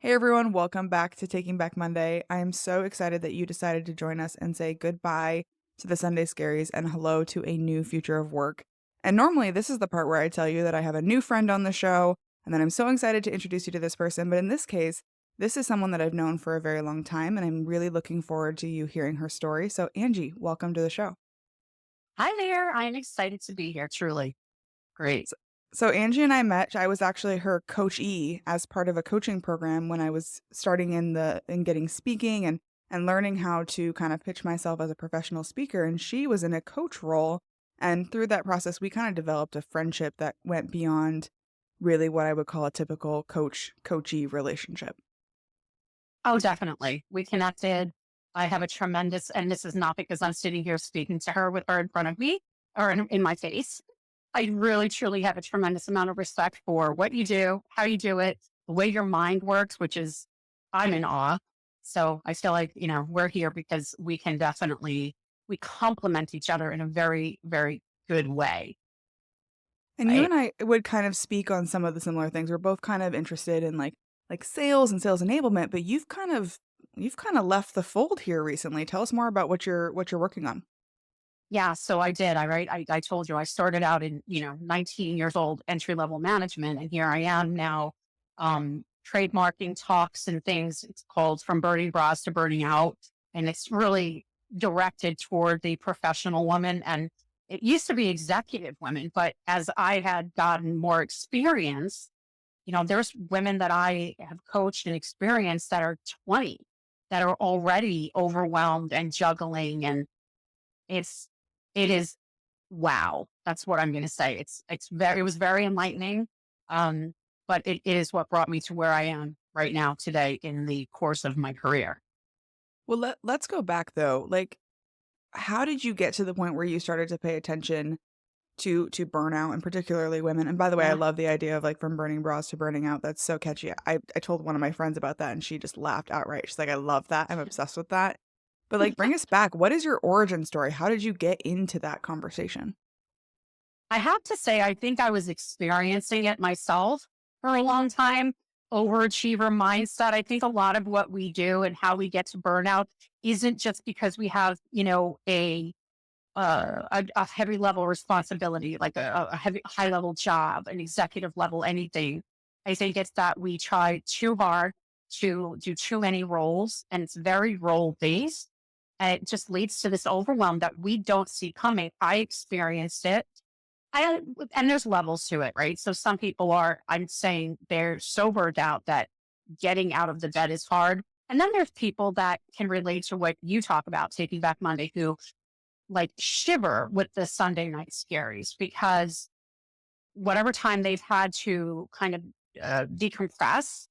Hey everyone, welcome back to Taking Back Monday. I am so excited that you decided to join us and say goodbye to the Sunday scaries and hello to a new future of work. And normally, this is the part where I tell you that I have a new friend on the show and that I'm so excited to introduce you to this person. But in this case, this is someone that I've known for a very long time, and I'm really looking forward to you hearing her story. So, Angie, welcome to the show. Hi there. I'm excited to be here, truly. Great. So, so Angie and I met. I was actually her coachee as part of a coaching program when I was starting in getting speaking and learning how to kind of pitch myself as a professional speaker. And she was in a coach role. And through that process, we kind of developed a friendship that went beyond really what I would call a typical coachee relationship. Oh, definitely. We connected. I have a tremendous, and this is not because I'm sitting here speaking to her with her in front of me or in my face. I really, truly have a tremendous amount of respect for what you do, how you do it, the way your mind works, which is, I'm in awe. So I feel like, we're here because we complement each other in a very, very good way. And you Right. and I would kind of speak on some of the similar things. We're both kind of interested in like sales and sales enablement, but you've kind of left the fold here recently. Tell us more about what you're working on. Yeah, so I did. I told you I started out in, 19 years old, entry level management, and here I am now, trademarking talks and things. It's called From Burning Bras to Burning Out, and it's really directed toward the professional woman. And it used to be executive women, but as I had gotten more experience, there's women that I have coached and experienced that are 20 that are already overwhelmed and juggling and it's it is wow. That's what I'm gonna say. It was very enlightening. But it is what brought me to where I am right now today in the course of my career. Well, let's go back though. Like, how did you get to the point where you started to pay attention to burnout and particularly women? And by the way, I Yeah. love the idea of like from burning bras to burning out. That's so catchy. I told one of my friends about that and she just laughed outright. She's like, I love that. I'm obsessed with that. But like, bring us back. What is your origin story? How did you get into that conversation? I have to say, I think I was experiencing it myself for a long time. Overachiever mindset. I think a lot of what we do and how we get to burnout isn't just because we have, a heavy level responsibility, like a heavy high level job, an executive level, anything. I think it's that we try too hard to do too many roles, and it's very role based. And it just leads to this overwhelm that we don't see coming. I experienced it. I and there's levels to it, right? So some people are, I'm saying they're so burned out that getting out of the bed is hard. And then there's people that can relate to what you talk about, Taking Back Monday, who like shiver with the Sunday night scaries because whatever time they've had to kind of decompress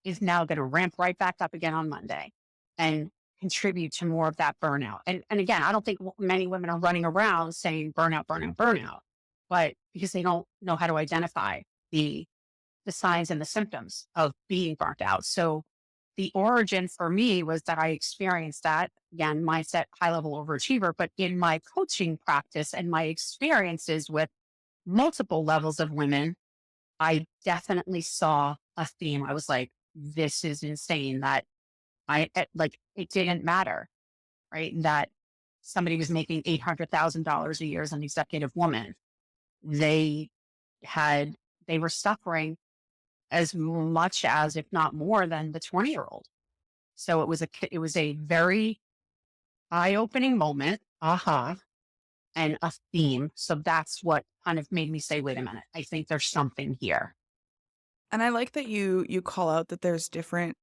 is now going to ramp right back up again on Monday and contribute to more of that burnout. And again, I don't think many women are running around saying burnout, burnout, burnout, but because they don't know how to identify the the signs and the symptoms of being burnt out. So the origin for me was that I experienced that again, mindset, high level overachiever, but in my coaching practice and my experiences with multiple levels of women, I definitely saw a theme. I was like, this is insane that like, it didn't matter, right? That somebody was making $800,000 a year as an executive woman. They had, they were suffering as much as, if not more than the 20-year-old. So it was a very eye-opening moment, and a theme. So that's what kind of made me say, wait a minute, I think there's something here. And I like that you call out that there's different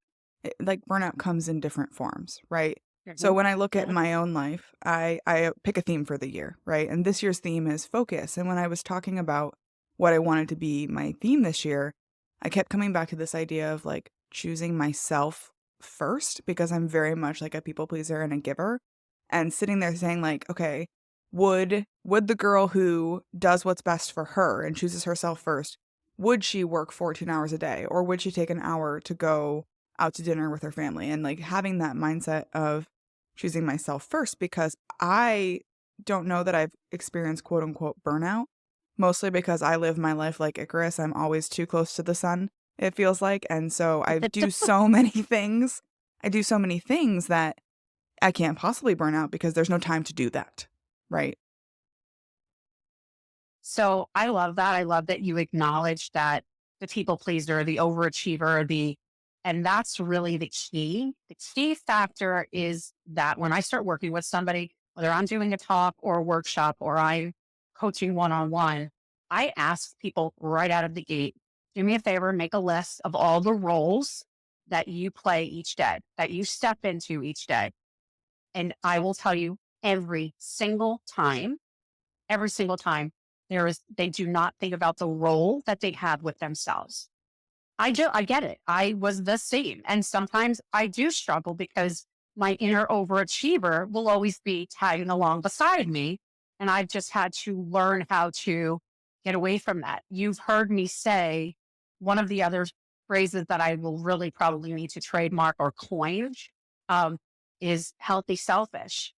like burnout comes in different forms, right? So Mhm. when I look at Yeah. my own life, I pick a theme for the year, right? And this year's theme is focus. And when I was talking about what I wanted to be my theme this year, I kept coming back to this idea of like choosing myself first because I'm very much like a people pleaser and a giver. And sitting there saying like, okay, would the girl who does what's best for her and chooses herself first, would she work 14 hours a day or would she take an hour to go out to dinner with her family? And like having that mindset of choosing myself first because I don't know that I've experienced quote unquote burnout, mostly because I live my life like Icarus. I'm always too close to the sun. it feels like. And so I do so many things. I do so many things that I can't possibly burn out because there's no time to do that. Right. So I love that. I love that you acknowledge that the people pleaser, the overachiever, and that's really the key. The key factor is that when I start working with somebody, whether I'm doing a talk or a workshop or I'm coaching one on one, I ask people right out of the gate, do me a favor, make a list of all the roles that you play each day, that you step into each day. And I will tell you every single time they do not think about the role that they have with themselves. I get it. I was the same. And sometimes I do struggle because my inner overachiever will always be tagging along beside me. And I've just had to learn how to get away from that. You've heard me say one of the other phrases that I will really probably need to trademark or coin um, is healthy selfish.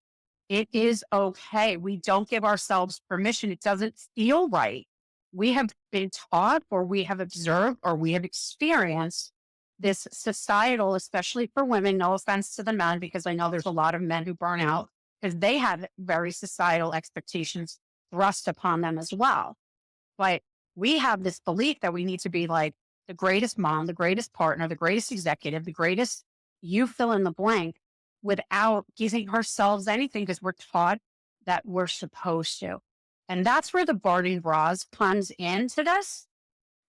It is okay. We don't give ourselves permission. It doesn't feel right. We have been taught, or we have observed, or we have experienced this societal, especially for women. No offense to the men, because I know there's a lot of men who burn out because they have very societal expectations thrust upon them as well. But we have this belief that we need to be like the greatest mom, the greatest partner, the greatest executive, the greatest you fill in the blank without giving ourselves anything because we're taught that we're supposed to. And that's where the burning bras comes into this,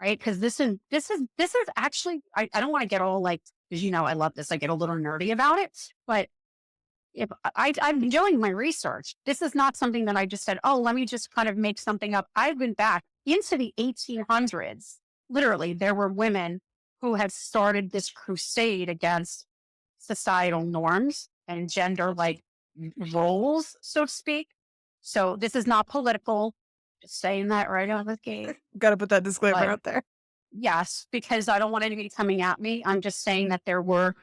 right? Because this is actually I don't want to get all like, because I love this. I get a little nerdy about it. But if I'm doing my research, this is not something that I just said, oh, let me just kind of make something up. I've been back into the 1800s. Literally, there were women who had started this crusade against societal norms and gender like roles, so to speak. So this is not political. Just saying that right out of the gate. Got to put that disclaimer But out there. yes, because I don't want anybody coming at me. I'm just saying that there were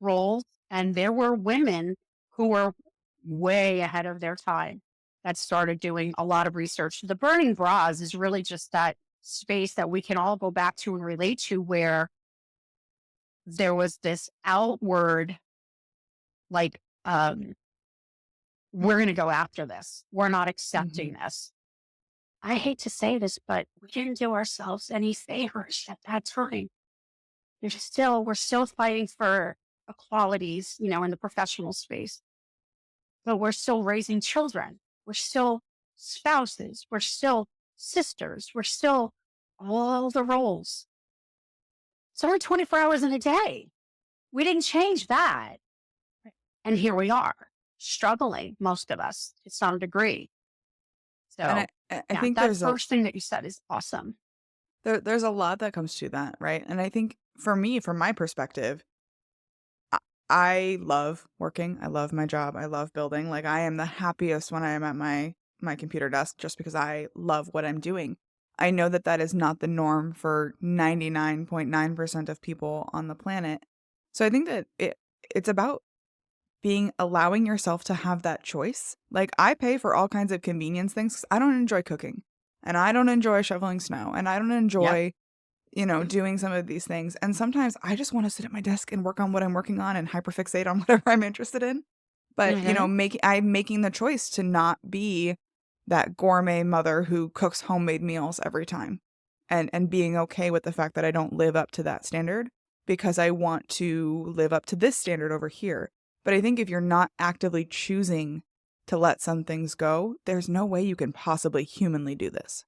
roles and there were women who were way ahead of their time that started doing a lot of research. The burning bras is really just that space that we can all go back to and relate to, where there was this outward, like, we're going to go after this. We're not accepting Mhm. this. I hate to say this, but we didn't do ourselves any favors at that time. We're still fighting for equalities, in the professional space, but we're still raising children. We're still spouses. We're still sisters. We're still all the roles. So we're 24 hours in a day. We didn't change that. And here we are, struggling, most of us, to some degree. And So, I yeah, think that first thing that you said is awesome. there's a lot that comes to that, right? And I think for me, from my perspective, I, I love working. I love my job. I love building. Like I am the happiest when I am at my computer desk just because I love what I'm doing. I know that that is not the norm for 99.9% of people on the planet. So I think that it's about allowing yourself to have that choice. Like I pay for all kinds of convenience things 'cause I don't enjoy cooking and I don't enjoy shoveling snow and I don't Yep. enjoy, doing some of these things. And sometimes I just want to sit at my desk and work on what I'm working on and hyperfixate on whatever I'm interested in. But, Hmm. I'm making the choice to not be that gourmet mother who cooks homemade meals every time and being okay with the fact that I don't live up to that standard because I want to live up to this standard over here. But I think if you're not actively choosing to let some things go, there's no way you can possibly humanly do this.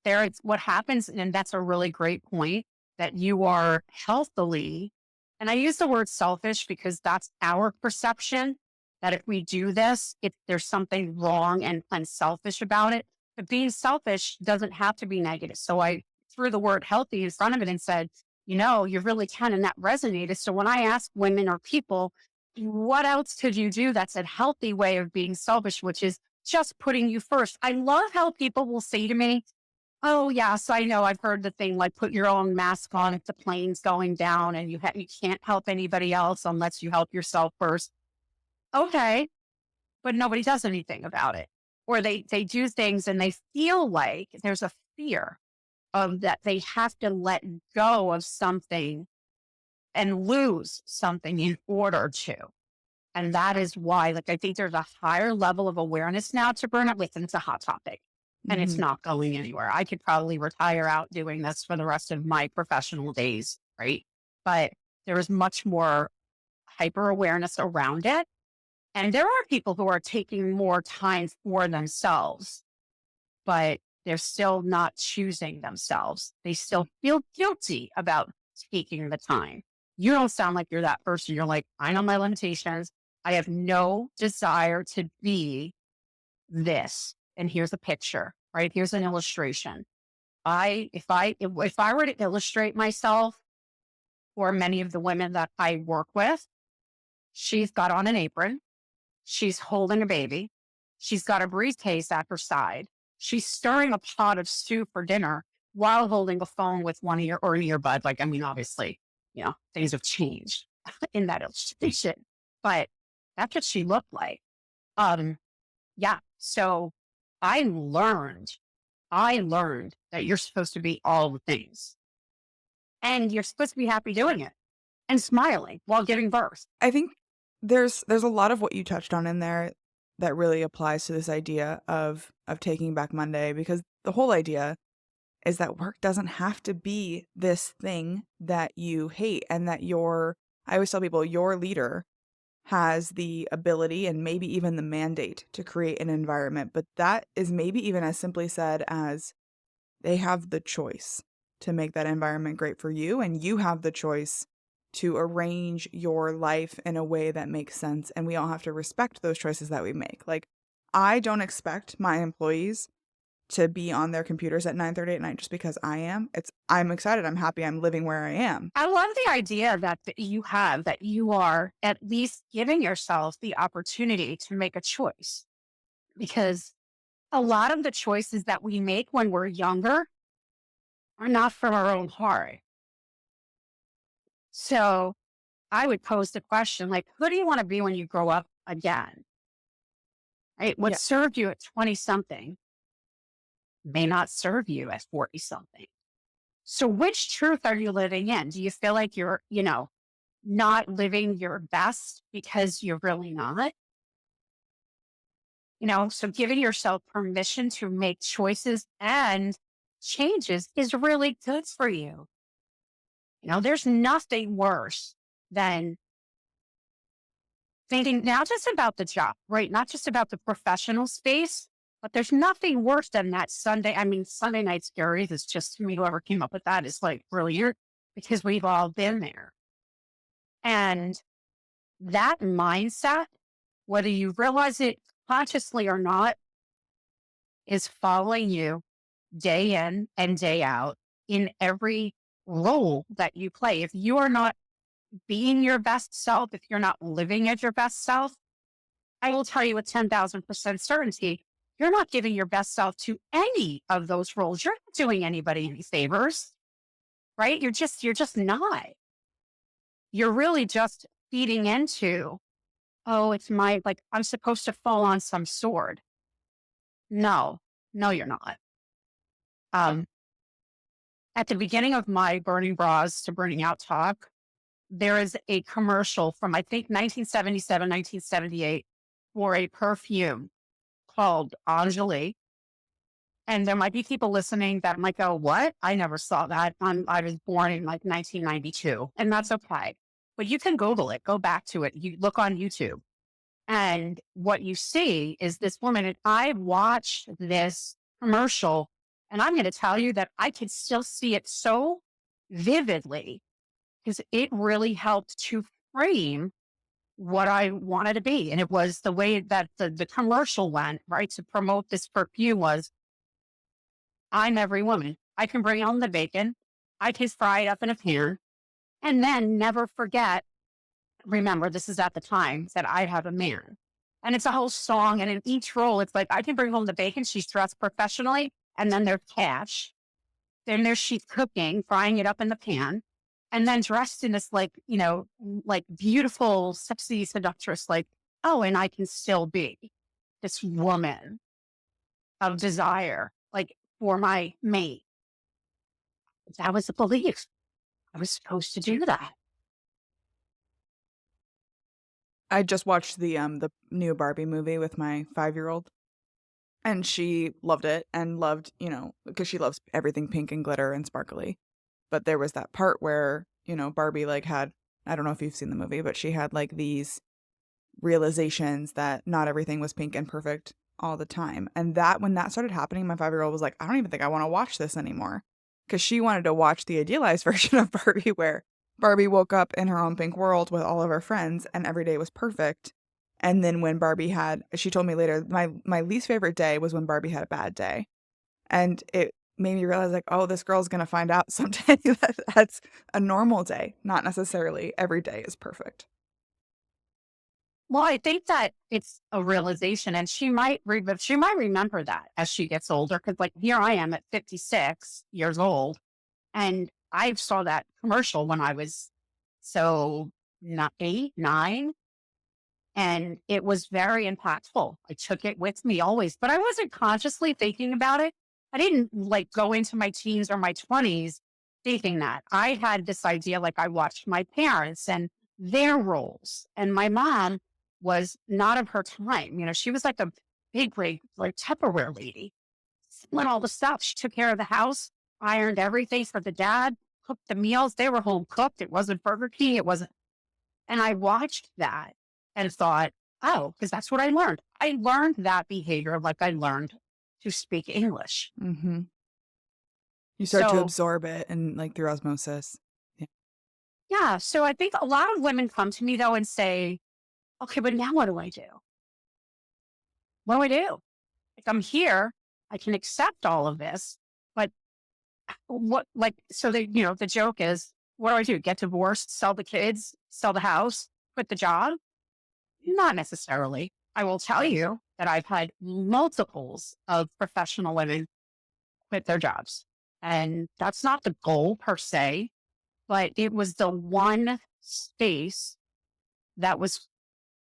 There, it's what happens, and that's a really great point, that you are healthily, and I use the word selfish because that's our perception, that if we do this, if there's something wrong and unselfish about it. But being selfish doesn't have to be negative. So I threw the word healthy in front of it and said, you really can. And that resonated. So when I ask women or people, what else could you do that's a healthy way of being selfish, which is just putting you first? I love how people will say to me, oh, yes, I know. I've heard the thing like put your own mask on if the plane's going down and you can't help anybody else unless you help yourself first. Okay, but nobody does anything about it. Or they do things and they feel like there's a fear of that they have to let go of something and lose something in order to. And that is why, like, I think there's a higher level of awareness now to burnout. Listen, it's a hot topic and it's Mhm. not going anywhere. I could probably retire out doing this for the rest of my professional days, right? But there is much more hyper awareness around it. And there are people who are taking more time for themselves, but they're still not choosing themselves. They still feel guilty about taking the time. You don't sound like you're that person. You're like, I know my limitations. I have no desire to be this. And here's a picture, right? Here's an illustration. If I were to illustrate myself for many of the women that I work with, she's got on an apron. She's holding a baby. She's got a briefcase at her side. She's stirring a pot of stew for dinner while holding a phone with one ear or an earbud. Like, I mean, obviously, things have changed in that illustration, but that's what she looked like. Um, yeah. So I learned that you're supposed to be all the things and you're supposed to be happy doing it and smiling while giving birth. I think there's a lot of what you touched on in there that really applies to this idea of taking back Monday, because the whole idea is that work doesn't have to be this thing that you hate, and that I always tell people, your leader has the ability and maybe even the mandate to create an environment, but that is maybe even as simply said as they have the choice to make that environment great for you, and you have the choice to arrange your life in a way that makes sense, and we all have to respect those choices that we make. Like, I don't expect my employees to be on their computers at 9:30 at night just because I am. I'm excited, I'm happy, I'm living where I am. I love the idea that you are at least giving yourself the opportunity to make a choice, because a lot of the choices that we make when we're younger are not from our own heart. So I would pose the question, like, who do you want to be when you grow up again? Right? What Yeah. served you at 20 something may not serve you at 40 something. So which truth are you living in? Do you feel like you're, not living your best because you're really not? So giving yourself permission to make choices and changes is really good for you. There's nothing worse than thinking not just about the job, right? Not just about the professional space, but there's nothing worse than that Sunday. I mean, Sunday night scaries is just, to me, whoever came up with that is like brilliant, because we've all been there. And that mindset, whether you realize it consciously or not, is following you day in and day out in every role that you play. If you are not being your best self, if you're not living as your best self, I will tell you with 10,000% certainty, you're not giving your best self to any of those roles. You're not doing anybody any favors, right? You're just not. You're really just feeding into, oh, it's like, I'm supposed to fall on some sword. No, no, you're not. Um, at the beginning of my Burning Bras to Burning Out talk, there is a commercial from, I think, 1977, 1978 for a perfume called Angie. And there might be people listening that might go, what? I never saw that. I was born in like 1992, and that's okay. But you can Google it, go back to it. You look on YouTube. And what you see is this woman, and I watched this commercial, and I'm going to tell you that I can still see it so vividly, because it really helped to frame what I wanted to be. And it was the way that the commercial went, right, to promote this perfume was, I'm every woman. I can bring on the bacon. I can fry it up in a pan, and then never forget, remember, this is at the time that I have a man. And it's a whole song. And in each role, it's like, I can bring home the bacon. She's dressed professionally. And then there's cash. Then there's she's cooking, frying it up in the pan. And then dressed in this, like, like beautiful, sexy seductress, like, oh, and I can still be this woman of desire, like, for my mate. That was a belief. I was supposed to do that. I just watched the new Barbie movie with my 5-year-old, and she loved it and loved, because she loves everything pink and glitter and sparkly. But there was that part where, Barbie, like, had, I don't know if you've seen the movie, but she had, like, these realizations that not everything was pink and perfect all the time. And that when that started happening, my 5-year-old was like, "I don't even think I wanna watch this anymore," because she wanted to watch the idealized version of Barbie where Barbie woke up in her own pink world with all of her friends and every day was perfect. And then when Barbie had she told me later, my least favorite day was when Barbie had a bad day. And it made me realize, like, "Oh, this girl's gonna find out someday that that's a normal day, not necessarily every day is perfect." Well, I think that it's a realization, and she might remember that as she gets older. Because, like, here I am at 56 years old, and I saw that commercial when I was so not 8, 9, and it was very impactful. I took it with me always, but I wasn't consciously thinking about it. I didn't like go into my teens or my 20s thinking that. I had this idea, like, I watched my parents and their roles, and my mom was not of her time. She was like a big, like Tupperware lady, selling all the stuff. She took care of the house, ironed everything for the dad, cooked the meals. They were home cooked. It wasn't Burger King. It wasn't. And I watched that and thought, oh, because that's what I learned. I learned that behavior like I learned to speak English. Mhm. You start to So, absorb it and, like, through osmosis. Yeah. yeah. So I think a lot of women come to me though and say, okay, but now what do I do? What do I do? Like, I'm here. I can accept all of this, but what, like, so the joke is, what do I do? Get divorced, sell the kids, sell the house, quit the job? Not necessarily. I will tell you that I've had multiples of professional women quit their jobs. And that's not the goal per se, but it was the one space that was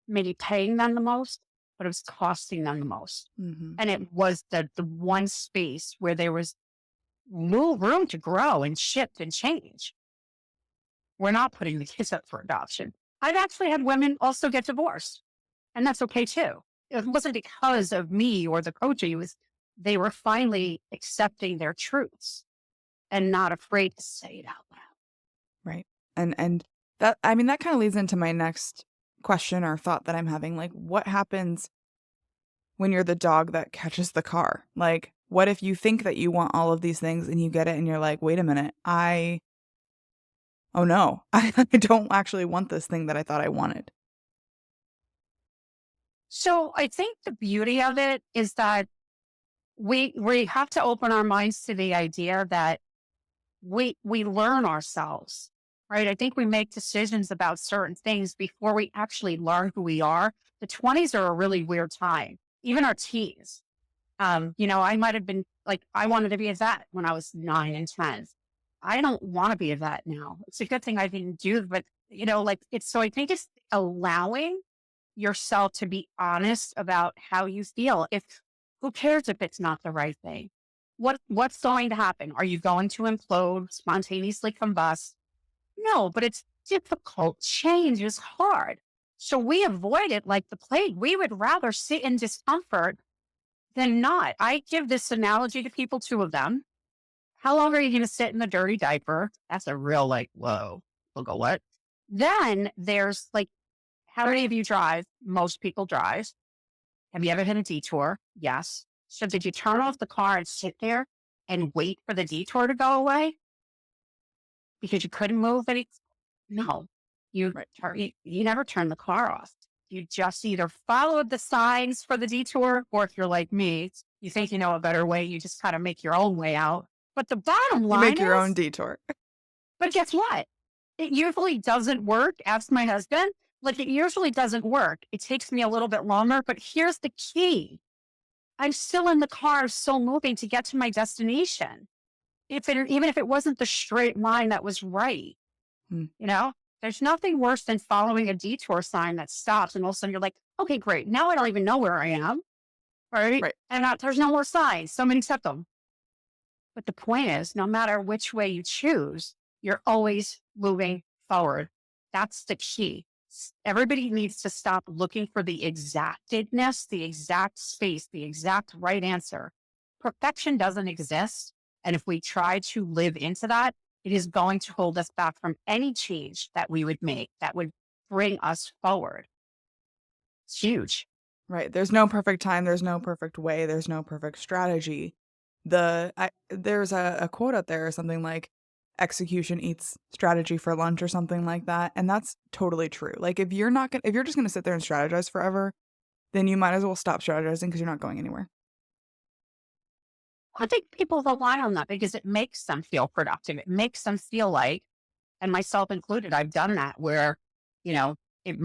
maybe paying them the most, but it was costing them the most. Mhm. And it was the one space where there was room to grow and shift and change. We're not putting the kids up for adoption. I've actually had women also get divorced, and that's okay too. It wasn't because of me or the coaching. It was they were finally accepting their truths and not afraid to say it out loud. Right. And that, I mean, that kinda leads into my next question or thought that I'm having, like, what happens when you're the dog that catches the car? Like, what if you think that you want all of these things and you get it and you're like, "Wait a minute, oh no, I don't actually want this thing that I thought I wanted." So I think the beauty of it is that we have to open our minds to the idea that we learn ourselves, right? I think we make decisions about certain things before we actually learn who we are. The 20s are a really weird time, even our teens. I might have been like, I wanted to be a vet when I was 9 and 10. I don't want to be a vet now. It's a good thing I didn't do, but like so I think it's allowing yourself to be honest about how you feel. If who cares if it's not the right thing? What's going to happen? Are you going to implode, spontaneously combust? No, but it's difficult. Change is hard. So we avoid it like the plague. We would rather sit in discomfort than not. I give this analogy to people, two of them. How long are you going to sit in the dirty diaper? That's a real, like, whoa. We'll go, what? Then there's like, how many of you drive? Most people drive. Have you ever had a detour? Yes. So did you turn off the car and sit there and wait for the detour to go away because you couldn't move any? No, Right. you never turn the car off. You just either followed the signs for the detour, or if you're like me, you think you know a better way, you just kind of make your own way out. But the bottom You make line your own is, detour. but guess what? It usually doesn't work. Ask my husband. Like, it usually doesn't work. It takes me a little bit longer, but here's the key. I'm still in the car, still moving to get to my destination. Even if it wasn't the straight line that was right, Hmm. you know, there's nothing worse than following a detour sign that stops, and all of a sudden you're like, okay, great. Now I don't even know where I am. Right. Right. And there's no more signs. Somebody set them. But the point is, no matter which way you choose, you're always moving forward. That's the key. Everybody needs to stop looking for the exactedness, the exact space, the exact right answer. Perfection doesn't exist. And if we try to live into that, it is going to hold us back from any change that we would make that would bring us forward. It's huge. Right. There's no perfect time, there's no perfect way, there's no perfect strategy. There's a quote out there or something like execution eats strategy for lunch or something like that, and that's totally true. Like if you're just going to sit there and strategize forever, then you might as well stop strategizing because you're not going anywhere. I think people rely on that because it makes them feel productive. It makes them feel like, and myself included, I've done that where, you know, it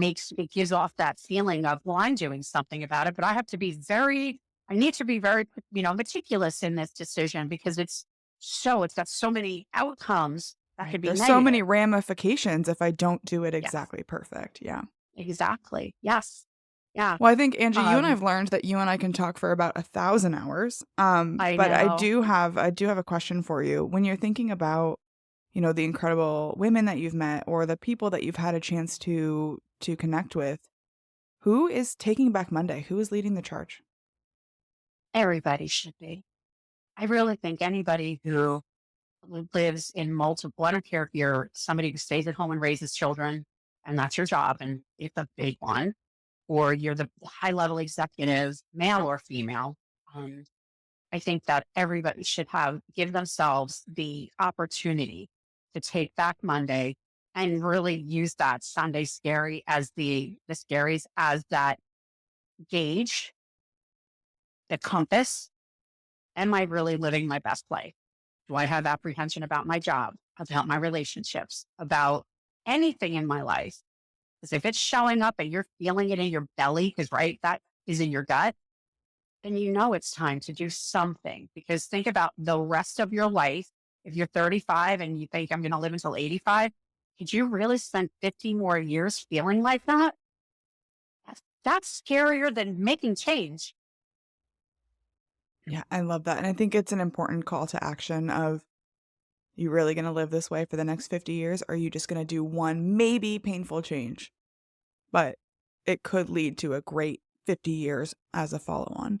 gives off that feeling of, well, I'm doing something about it, but I need to be very, meticulous in this decision because it's got so many outcomes that Right. could be There's so many negative. ramifications if I don't do it Yes, exactly perfect. Yeah. exactly. Yes. Yeah. Well, I think Angie, you and Um, I've learned that you and I can talk for about 1,000 hours. I But know. I do have a question for you. When you're thinking about, the incredible women that you've met or the people that you've had a chance to connect with, who is taking back Monday? Who is leading the charge? Everybody should be. I really think anybody who lives in multiple, I don't care if you're somebody who stays at home and raises children and that's your job and it's a big one, or you're the high level executive, male or female. Um, I think that everybody should give themselves the opportunity to take back Monday and really use that Sunday scary as the scaries as that gauge, the compass. Am I really living my best life? Do I have apprehension about my job, about my relationships, about anything in my life? Because if it's showing up and you're feeling it in your belly, because right, that is in your gut, then you know it's time to do something. Because think about the rest of your life. If you're 35 and you think I'm going to live until 85, could you really spend 50 more years feeling like that? That's scarier than making change. Yeah, I love that. And I think it's an important call to action of you really going to live this way for the next 50 years? Or are you just going to do one maybe painful change? But it could lead to a great 50 years as a follow on.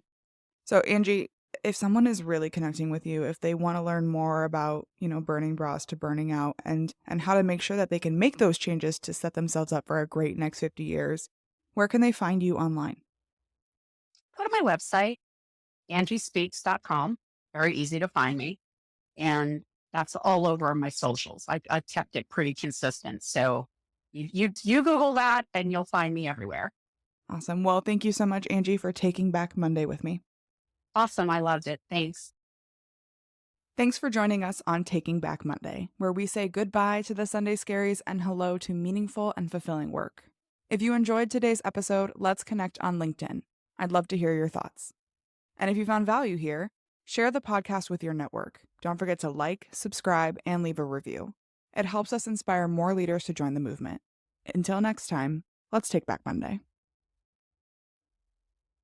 So, Angie, if someone is really connecting with you, if they want to learn more about, burning bras to burning out and how to make sure that they can make those changes to set themselves up for a great next 50 years, where can they find you online? Go to my website, angiespeaks.com. Very easy to find me. And that's all over my socials. I've kept it pretty consistent. So you Google that and you'll find me everywhere. Awesome. Well, thank you so much, Angie, for taking back Monday with me. Awesome. I loved it. Thanks. Thanks for joining us on Taking Back Monday, where we say goodbye to the Sunday scaries and hello to meaningful and fulfilling work. If you enjoyed today's episode, let's connect on LinkedIn. I'd love to hear your thoughts. And if you found value here, share the podcast with your network. Don't forget to like, subscribe, and leave a review. It helps us inspire more leaders to join the movement. Until next time, let's take back Monday.